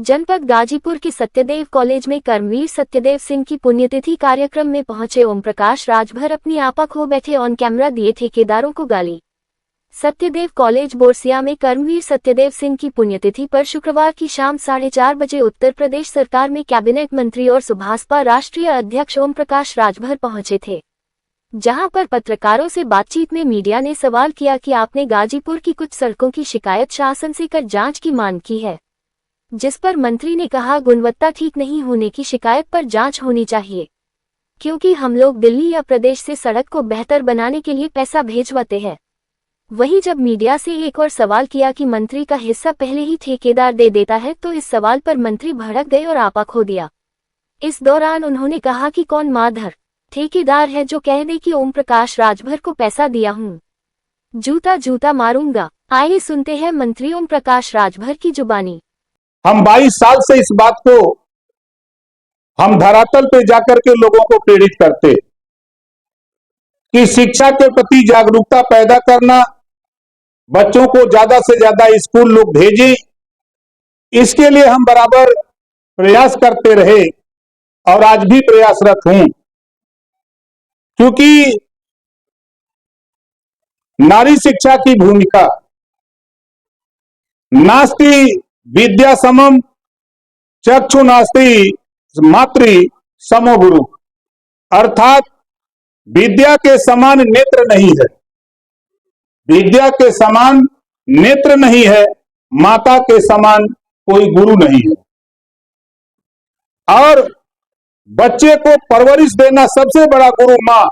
जनपद गाजीपुर के सत्यदेव कॉलेज में कर्मवीर सत्यदेव सिंह की पुण्यतिथि कार्यक्रम में पहुंचे ओम प्रकाश राजभर अपनी आपा खो बैठे ऑन कैमरा दिए ठेकेदारों को गाली। सत्यदेव कॉलेज बोरसिया में कर्मवीर सत्यदेव सिंह की पुण्यतिथि पर शुक्रवार की शाम 4:30 बजे उत्तर प्रदेश सरकार में कैबिनेट मंत्री और सुभाषपा राष्ट्रीय अध्यक्ष ओम प्रकाश राजभर पहुंचे थे, जहां पर पत्रकारों से बातचीत में मीडिया ने सवाल किया कि आपने गाजीपुर की कुछ सड़कों की शिकायत शासन से कर जांच की मांग की है, जिस पर मंत्री ने कहा गुणवत्ता ठीक नहीं होने की शिकायत पर जांच होनी चाहिए, क्योंकि हम लोग दिल्ली या प्रदेश से सड़क को बेहतर बनाने के लिए पैसा भेजवाते हैं। वहीं जब मीडिया से एक और सवाल किया कि मंत्री का हिस्सा पहले ही ठेकेदार दे देता है, तो इस सवाल पर मंत्री भड़क गए और आपा खो दिया। इस दौरान उन्होंने कहा कि कौन माधर ठेकेदार है जो कह दे कि ओम प्रकाश राजभर को पैसा दिया हूं, जूता जूता मारूंगा। आइए सुनते हैं मंत्री ओम प्रकाश राजभर की जुबानी। हम 22 साल से इस बात को हम धरातल पे जाकर के लोगों को प्रेरित करते कि शिक्षा के प्रति जागरूकता पैदा करना, बच्चों को ज्यादा से ज्यादा स्कूल लोग भेजें, इसके लिए हम बराबर प्रयास करते रहे और आज भी प्रयासरत हूं, क्योंकि नारी शिक्षा की भूमिका नास्ति विद्या समम चक्षु नास्ति मातृ समो गुरु, अर्थात विद्या के समान नेत्र नहीं है, विद्या के समान नेत्र नहीं है, माता के समान कोई गुरु नहीं है। और बच्चे को परवरिश देना सबसे बड़ा गुरु माँ,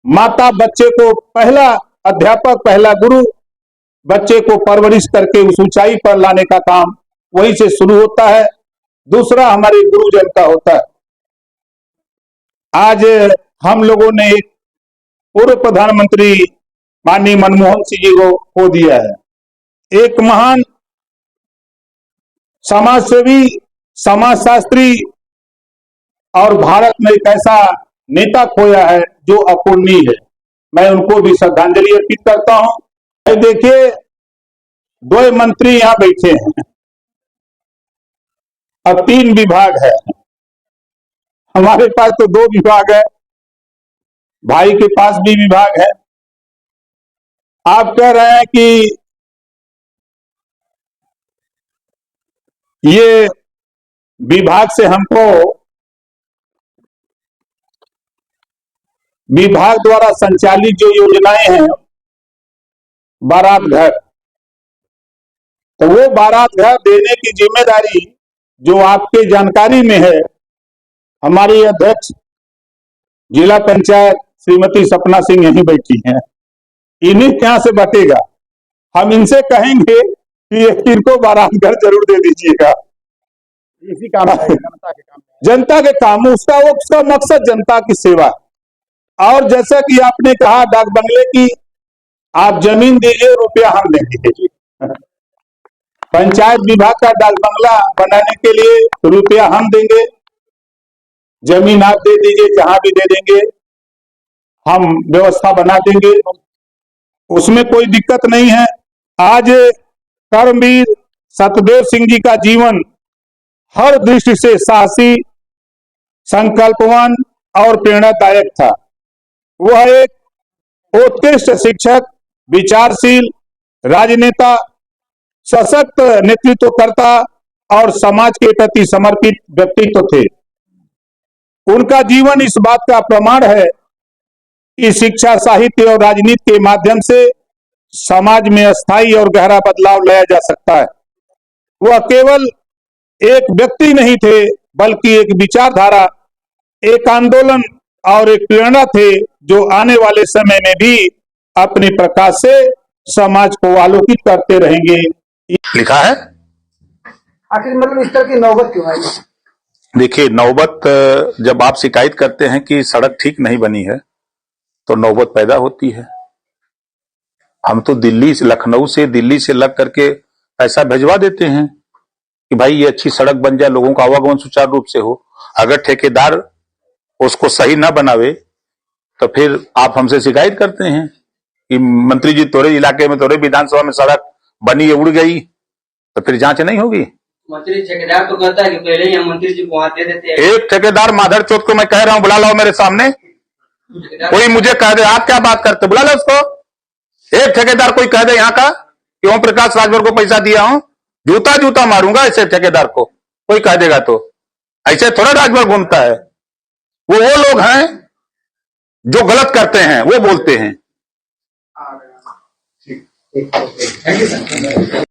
माता बच्चे को पहला अध्यापक, पहला गुरु, बच्चे को परवरिश करके उस ऊंचाई पर लाने का काम वहीं से शुरू होता है। दूसरा हमारे गुरुजन का होता है। आज हम लोगों ने एक पूर्व प्रधानमंत्री माननीय मनमोहन सिंह जी को खो दिया है, एक महान समाजसेवी, समाजशास्त्री और भारत में एक ऐसा नेता खोया है जो अपूर्णीय है। मैं उनको भी श्रद्धांजलि अर्पित करता हूं। देखिए, दो मंत्री यहां बैठे हैं और 3 विभाग है, हमारे पास तो 2 विभाग है, भाई के पास भी विभाग है। आप कह रहे हैं कि ये विभाग से हमको विभाग द्वारा संचालित जो योजनाएं हैं, बारात घर, तो वो बारात घर देने की जिम्मेदारी जो आपके जानकारी में है, हमारी अध्यक्ष जिला पंचायत श्रीमती सपना सिंह यहीं बैठी हैं, इन्हीं क्या से बटेगा। हम इनसे कहेंगे कि इनको बारात घर जरूर दे दीजिएगा। इसी काम जनता के काम, उसका मकसद जनता की सेवा। और जैसा कि आपने कहा डाक बंगले की, आप जमीन दीजिए, रुपया हम देंगे। पंचायत विभाग का डाक बंगला बनाने के लिए रुपया हम देंगे, जमीन आप दे दीजिए, जहां भी दे देंगे, हम व्यवस्था बना देंगे, उसमें कोई दिक्कत नहीं है। आज कर्मवीर सत्यदेव सिंह जी का जीवन हर दृष्टि से साहसी, संकल्पवान और प्रेरणादायक था। वह एक उत्कृष्ट शिक्षक, विचारशील राजनेता, सशक्त नेतृत्वकर्ता और समाज के प्रति समर्पित व्यक्तित्व थे। उनका जीवन इस बात का प्रमाण है कि शिक्षा, साहित्य और राजनीति के माध्यम से समाज में स्थायी और गहरा बदलाव लाया जा सकता है। वह केवल एक व्यक्ति नहीं थे, बल्कि एक विचारधारा, एक आंदोलन और एक प्रेरणा थे, जो आने वाले समय में भी अपने प्रकाश से समाज को आलोकित करते रहेंगे। लिखा है। आखिर मतलब इस तरह की नौबत क्यों आई? देखिए, नौबत जब आप शिकायत करते हैं कि सड़क ठीक नहीं बनी है, तो नौबत पैदा होती है। हम तो दिल्ली से, लखनऊ से, दिल्ली से लग करके पैसा भिजवा देते हैं कि भाई ये अच्छी सड़क बन जाए, लोगों का आवागमन सुचारू रूप से हो। अगर ठेकेदार उसको सही ना बनावे तो फिर आप हमसे शिकायत करते हैं कि मंत्री जी, तोरे इलाके में, तोरे विधानसभा में सड़क बनी है, उड़ गई, तो फिर जांच नहीं होगी। मंत्री ठेकेदार तो कहता है कि पहले ही हम मंत्री जी को वहाँ दे देते हैं। एक ठेकेदार माधर चौथ को मैं कह रहा हूँ बुला लाओ मेरे सामने, कोई मुझे कह दे आप क्या बात करते, बुला लो उसको। एक ठेकेदार कोई कह दे यहाँ का कि ओम प्रकाश राजभर को पैसा दिया हूं, जूता जूता मारूंगा ऐसे ठेकेदार को, कोई कह देगा तो। ऐसे थोड़ा राजभर घूमता है। वो लोग हैं जो गलत करते हैं, वो बोलते हैं। Thank you sir.